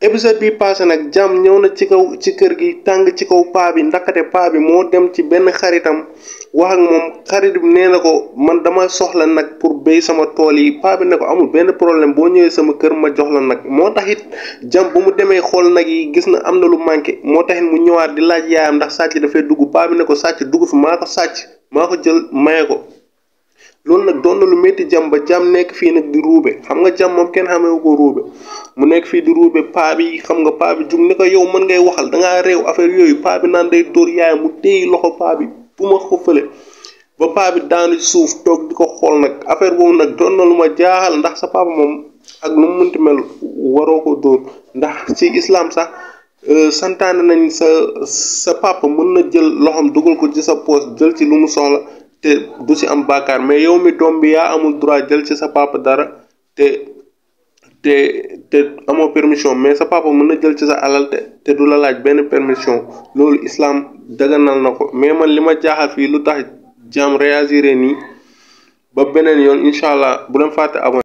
épisode bi passé nag jàmm ñëw na ci kër gi tàng ci kaw paa bi ndakate paa bi moo dem ci benn xaritam wax ak moom xarit bi nee na ko man dama soxla nag pour béy sama tool yi paa bi ne ko amul benn problème boo ñëwee sama kër ma jox la nag moo tax it jàmm bu mu demee xool nag yi gis na am na lu manqué moo tax it mu ñëwaat di laaj yaayam ndax sàcc dafay dugg paa bi ne ko sàcc dugg fi maa ko sàcc maa ko jël maye ko. loolu nag doon na lu métti jàmm ba jàmm nekk fii nag di ruube xam nga jàmm moom kenn xamee ko ruube mu nekk fii di ruube paa bi xam nga paa bi jug ne ko yow mën ngay waxal da ngaa réew affaire yooyu paa bi naan day dóor yaayam mu téye loxo paa bi bu ma ko fële ba paa bi daanu ci suuf toog di ko xool nag affaire boobu nag doon na lu ma jaaxal ndax sa papa moom ak nu mu mënti mel waroo ko dóor ndax ci islam sax santaane nañ sa papa mën na jël loxoom dugal ko ci sa poos jël ci lu mu soxla. te du ci am bàkkaar mais yow mi doom bi yaa amul droit jël ci sa papa dara te amoo permission mais sa papa mën na jël ci sa alal te du la laaj benn permission loolu islam daganal na ko mais man li ma jaaxal fii lu tax jàmm réagir nii ba beneen yoon incha allah bu leen fàtte abonné